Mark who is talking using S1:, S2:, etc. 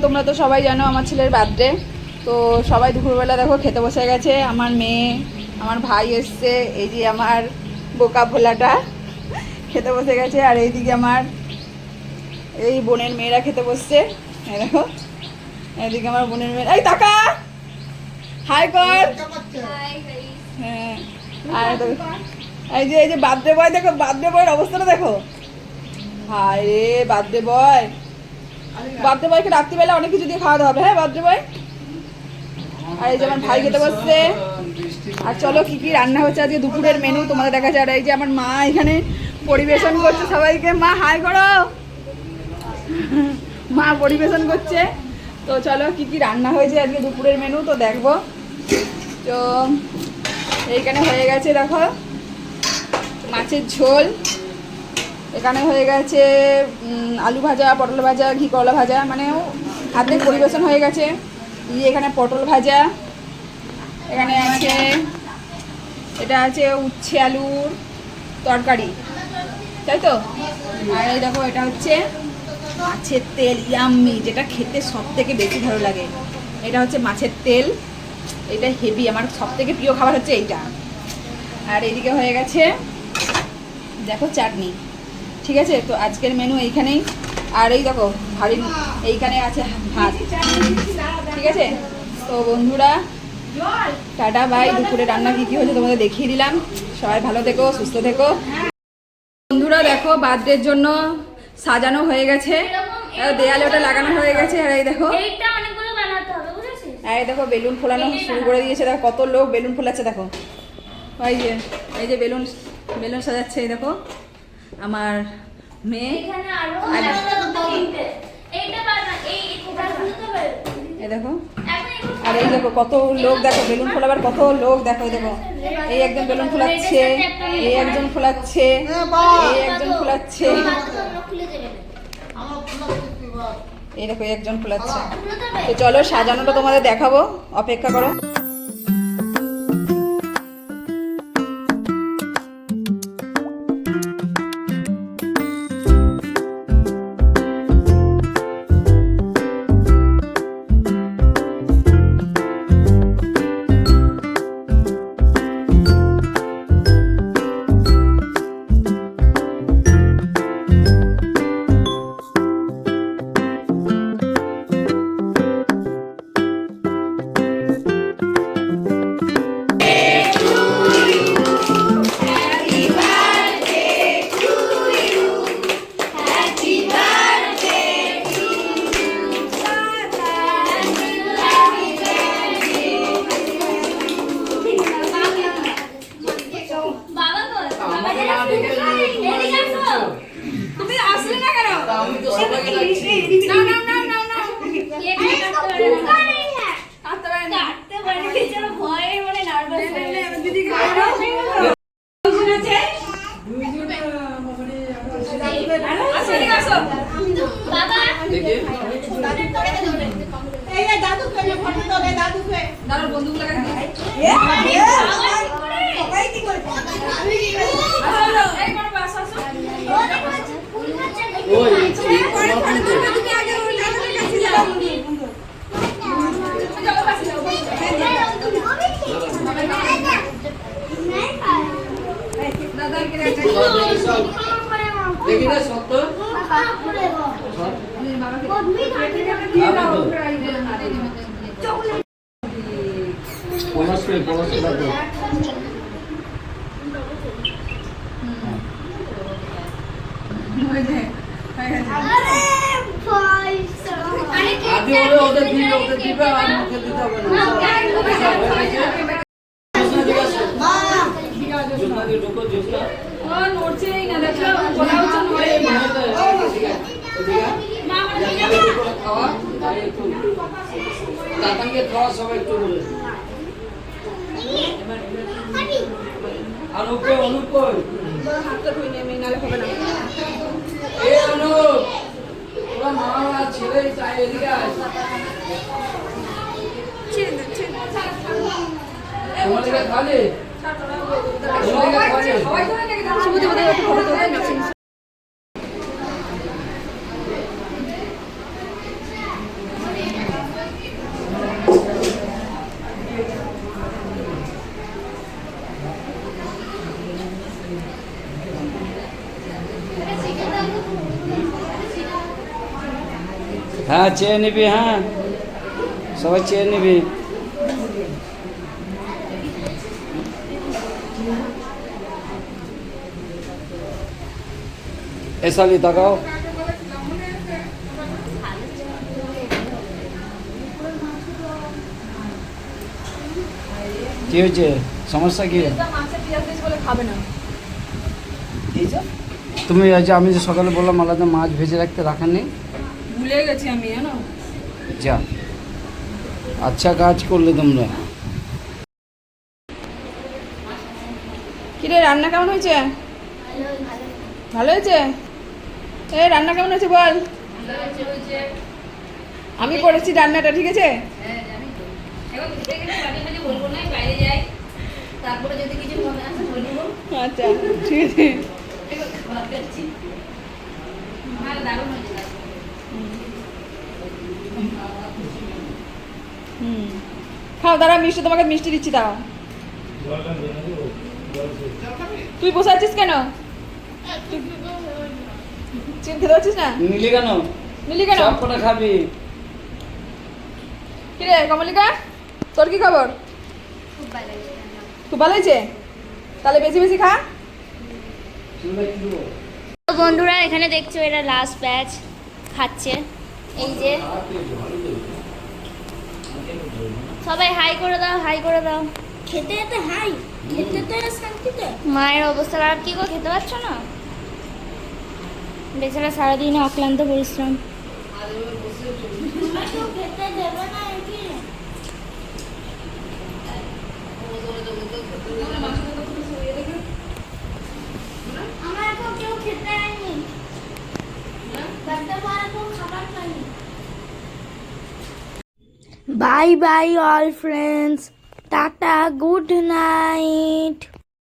S1: তোমরা তো সবাই জানো আমার ছেলের বার্থডে, তো সবাই দুপুরবেলা দেখো খেতে বসে গেছে। আমার মেয়ে, আমার ভাই এসছে, এই যে আমার বোকা ভোলাটা খেতে বসে গেছে, আর এইদিকে আমার এই বোনের মেয়েরা খেতে বসছে। এই দেখো এইদিকে আমার বোনের মেয়েরা, এই টাকা হাই কর। হ্যাঁ, আর এই যে বার্থডে বয় দেখো, বার্থডে বয়ের অবস্থাটা দেখো। হায় রে বার্থডে বয়কে রাত্রিবেলা অনেক কিছু দিয়ে খাওয়াতে হবে। হ্যাঁ বার্থডে বয়। আর এই যে আমার ভাই খেতে বসছে। আর চলো কি কি রান্না হচ্ছে আজকে দুপুরের মেনু তোমাদের দেখা যায়। আর এই যে আমার মা এখানে পরিবেশন করছে সবাইকে। মা হাই করো। মা পরিবেশন করছে। তো চলো কি কি রান্না হয়েছে আজকে দুপুরের মেনু তো দেখবো। তো এইখানে হয়ে গেছে দেখো মাছের ঝোল, এখানে হয়ে গেছে আলু ভাজা, পটল ভাজা, ঘি করলা ভাজা, মানে হাতে পরিবেশন হয়ে গেছে। এখানে পটল ভাজা, এখানে আছে এটা আছে উচ্ছে আলুর তরকারি, তাই তো। আর এই দেখো এটা হচ্ছে মাছের তেল, ইয়াম্মি, যেটা খেতে সব থেকে বেশি ভালো লাগে। এটা হচ্ছে মাছের তেল, এটা হেভি, আমার সব থেকে প্রিয় খাবার হচ্ছে এইটা। আর এদিকে হয়ে গেছে দেখো চাটনি। ঠিক আছে, তো আজকের মেনু এইখানেই। আর এই দেখো ভারী এইখানে আছে ভাত। ঠিক আছে, তো বন্ধুরা টাটা বাই। দুপুরে রান্না কী কী হয়েছে তোমাদের দেখিয়ে দিলাম। সবাই ভালো থেকো, সুস্থ থেকো। বন্ধুরা দেখো বার্থডের জন্য সাজানো হয়ে গেছে, দেয়ালে ওটা লাগানো হয়ে গেছে। আর এই দেখো এই দেখো বেলুন ফোলানো শুরু করে দিয়েছে। দেখো কত লোক বেলুন ফোলাচ্ছে। দেখো এই যে বেলুন সাজাচ্ছে। এই দেখো আমার মেয়ে, এই দেখো। আর এই দেখো কত লোক, দেখো বেলুন ফোলাবার কত লোক। দেখো এই দেখো এই একজন বেলুন ফোলাচ্ছে, এই একজন ফোলাচ্ছে, এই একজন ফোলাচ্ছে, এই দেখো একজন ফোলাচ্ছে। তো চলো সাজানোটা তোমাদের দেখাবো, অপেক্ষা করো।
S2: হ্যাঁ চেয়ে নিবি, হ্যাঁ সবাই চেয়ে নিবি। এসালি তাকাও, কি হয়েছে, সমস্যা কি?
S1: মাছের পেঁয়াজ দিয়েছে বলে খাবে না।
S2: তুমি আজ আমি যে সকালে বললাম আলাদা মাছ ভেজে রাখতে, রাখা নেই?
S1: ভুলে গেছি আমি, জানো।
S2: যা, আচ্ছা কাজ করলে তোমরা।
S1: কিরে রান্না কেমন হয়েছে? ভালো হয়েছে। এই রান্না কেমন হয়েছে বল। আমি করেছি রান্নাটা, ঠিক আছে? আচ্ছা ঠিক আছে। খাও, দাঁড়া মিষ্টি, তোমাকে মিষ্টি দিচ্ছি, দাঁড়াও। তুই বসে আছিস কেন? চিন খেতে পারছিস না?
S2: নিলি কেন?
S1: নিলি কেন?
S2: সব কটা খাবি?
S1: কিরে কমলিকা, তোর কি খবর? খুব ভালো হয়েছে, তাহলে বেশি বেশি খা।
S3: তো বন্ধুরা এখানে দেখছো এরা লাস্ট ব্যাচ খাচ্ছে, এই যে সবাই হাই করে দাও, হাই করে দাও।
S4: খেতে যেতে হাই খেতে তো এরা শান্তিতে
S3: মায়ের অবস্থা খারাপ, কি গো খেতে পারছো না? বেচারা সারাদিনে অক্লান্ত পরিশ্রম।
S4: কেউ খেতে দেবে না কি? আমার এখন কেউ খেতে আয়নি, বাচ্চা মারা কেউ খাবার খায়নি।
S3: Bye bye all friends, tata, good night.